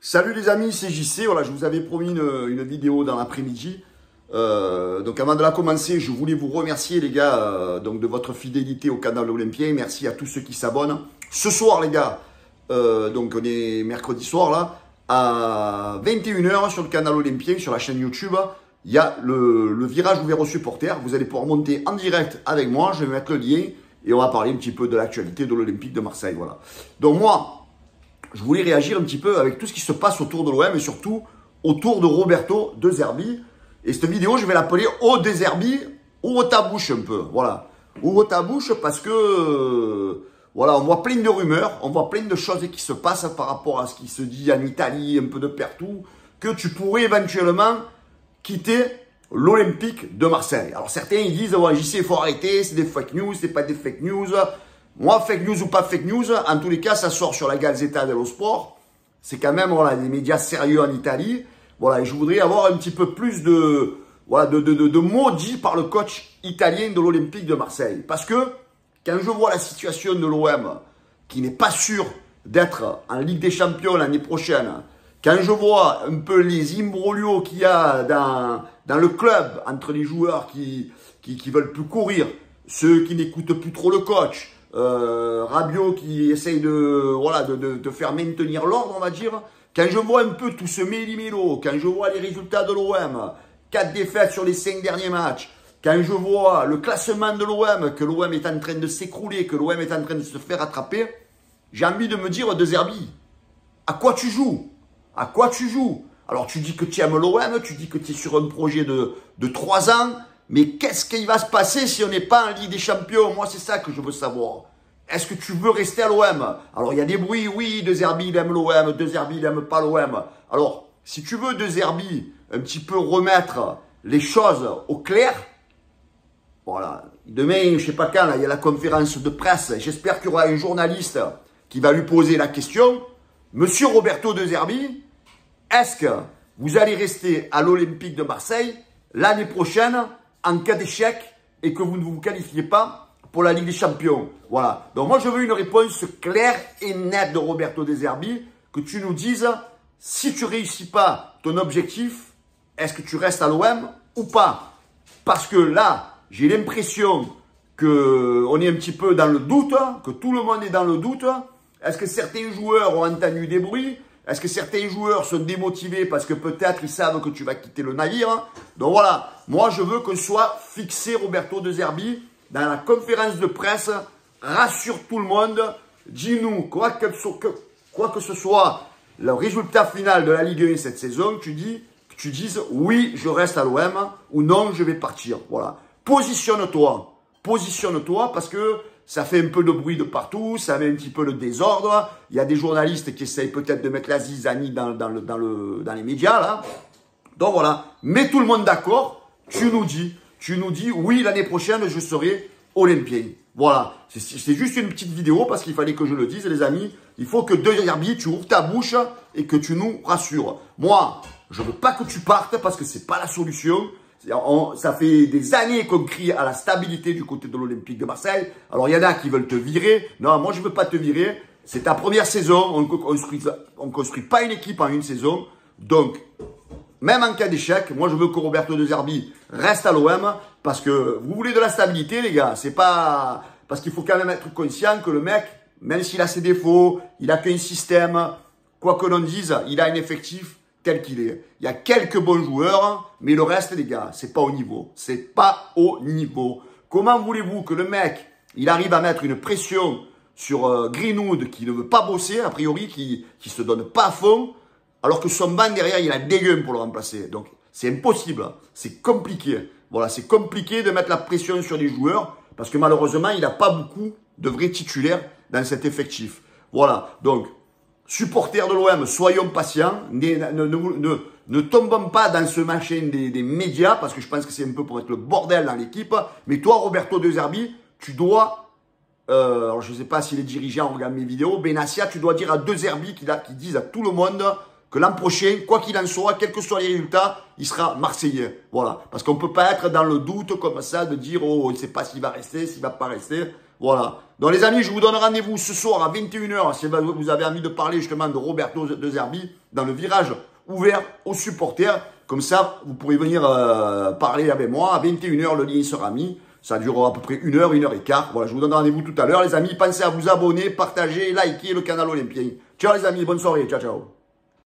Salut les amis, c'est JC. Voilà, je vous avais promis une vidéo dans l'après-midi. Donc avant de la commencer, je voulais vous remercier les gars donc de votre fidélité au canal Olympien. Merci à tous ceux qui s'abonnent. Ce soir les gars, donc on est mercredi soir là, à 21 h sur le canal Olympien, sur la chaîne YouTube, il y a le virage ouvert aux supporters. Vous allez pouvoir monter en direct avec moi, je vais mettre le lien et on va parler un petit peu de l'actualité de l'Olympique de Marseille. Voilà. Donc moi, je voulais réagir un petit peu avec tout ce qui se passe autour de l'OM et surtout autour de Roberto De Zerbi. Et cette vidéo, je vais l'appeler « Oh De Zerbi, ouvre ta bouche un peu ». Voilà, ouvre ta bouche parce que, voilà, on voit plein de rumeurs, on voit plein de choses qui se passent par rapport à ce qui se dit en Italie, un peu de partout, que tu pourrais éventuellement quitter l'Olympique de Marseille. Alors certains, ils disent « Ouais, JC, il faut arrêter, c'est des fake news, c'est pas des fake news ». Moi, fake news ou pas fake news, en tous les cas, ça sort sur la Gazzetta dello Sport. C'est quand même voilà, des médias sérieux en Italie. Voilà, et je voudrais avoir un petit peu plus de mots dits par le coach italien de l'Olympique de Marseille. Parce que quand je vois la situation de l'OM, qui n'est pas sûr d'être en Ligue des Champions l'année prochaine, quand je vois un peu les imbroglios qu'il y a dans le club entre les joueurs qui veulent plus courir, ceux qui n'écoutent plus trop le coach, Rabiot qui essaye de faire maintenir l'ordre, on va dire. Quand je vois un peu tout ce méli-mélo, quand je vois les résultats de l'OM, 4 défaites sur les 5 derniers matchs, quand je vois le classement de l'OM, que l'OM est en train de s'écrouler, que l'OM est en train de se faire attraper, j'ai envie de me dire, De Zerbi, à quoi tu joues? À quoi tu joues? Alors tu dis que tu aimes l'OM, tu dis que tu es sur un projet de 3 ans, mais qu'est-ce qui va se passer si on n'est pas en Ligue des Champions? Moi, c'est ça que je veux savoir. Est-ce que tu veux rester à l'OM? Alors, il y a des bruits, oui, De Zerbi, il aime l'OM, De Zerbi, il n'aime pas l'OM. Alors, si tu veux, De Zerbi, un petit peu remettre les choses au clair, voilà, demain, je sais pas quand, là, il y a la conférence de presse, j'espère qu'il y aura un journaliste qui va lui poser la question. Monsieur Roberto De Zerbi, est-ce que vous allez rester à l'Olympique de Marseille l'année prochaine en cas d'échec et que vous ne vous qualifiez pas pour la Ligue des Champions? Voilà. Donc moi, je veux une réponse claire et nette de Roberto De Zerbi, que tu nous dises si tu ne réussis pas ton objectif, est-ce que tu restes à l'OM ou pas? Parce que là, j'ai l'impression qu'on est un petit peu dans le doute, que tout le monde est dans le doute. Est-ce que certains joueurs ont entendu des bruits? Est-ce que certains joueurs sont démotivés parce que peut-être ils savent que tu vas quitter le navire? Donc voilà, moi je veux que soit fixé Roberto De Zerbi dans la conférence de presse. Rassure tout le monde, dis-nous, quoi que ce soit le résultat final de la Ligue 1 cette saison, que tu dises oui, je reste à l'OM ou non, je vais partir. Voilà, positionne-toi parce que ça fait un peu de bruit de partout, ça met un petit peu le désordre. Il y a des journalistes qui essayent peut-être de mettre la zizanie dans les médias, là. Donc voilà, mets tout le monde d'accord, tu nous dis oui, l'année prochaine, je serai olympien. Voilà, c'est juste une petite vidéo parce qu'il fallait que je le dise, les amis. Il faut que De Zerbi, tu ouvres ta bouche et que tu nous rassures. Moi, je ne veux pas que tu partes parce que ce n'est pas la solution. Ça fait des années qu'on crie à la stabilité du côté de l'Olympique de Marseille. Alors, il y en a qui veulent te virer. Non, moi, je ne veux pas te virer. C'est ta première saison. On ne construit pas une équipe en une saison. Donc, même en cas d'échec, moi, je veux que Roberto De Zerbi reste à l'OM parce que vous voulez de la stabilité, les gars. C'est pas... Parce qu'il faut quand même être conscient que le mec, même s'il a ses défauts, il a qu'un système, quoi que l'on dise, il a un effectif tel qu'il est. Il y a quelques bons joueurs, mais le reste, les gars, c'est pas au niveau. C'est pas au niveau. Comment voulez-vous que le mec, il arrive à mettre une pression sur Greenwood qui ne veut pas bosser, a priori, qui se donne pas à fond, alors que son banc derrière, il a des gueux pour le remplacer. Donc, c'est impossible. C'est compliqué. Voilà, c'est compliqué de mettre la pression sur les joueurs parce que malheureusement, il n'a pas beaucoup de vrais titulaires dans cet effectif. Voilà, donc, supporters de l'OM, soyons patients. Ne tombons pas dans ce machin des médias parce que je pense que c'est un peu pour être le bordel dans l'équipe. Mais toi, Roberto De Zerbi, tu dois... alors, je ne sais pas si les dirigeants regardent mes vidéos. Benassia, tu dois dire à De Zerbi qui disent à tout le monde que l'an prochain, quoi qu'il en soit, quels que soient les résultats, il sera Marseillais. Voilà. Parce qu'on ne peut pas être dans le doute comme ça, de dire, oh, on ne sait pas s'il va rester, s'il ne va pas rester. Voilà. Donc les amis, je vous donne rendez-vous ce soir à 21 h si vous avez envie de parler justement de Roberto De Zerbi. dans le virage ouvert aux supporters. Comme ça, vous pourrez venir parler avec moi. À 21h, le lien sera mis. Ça durera à peu près 1 heure, 1 heure et quart. Voilà, je vous donne rendez-vous tout à l'heure, les amis. Pensez à vous abonner, partager, liker le canal Olympien. Ciao les amis, bonne soirée. Ciao, ciao.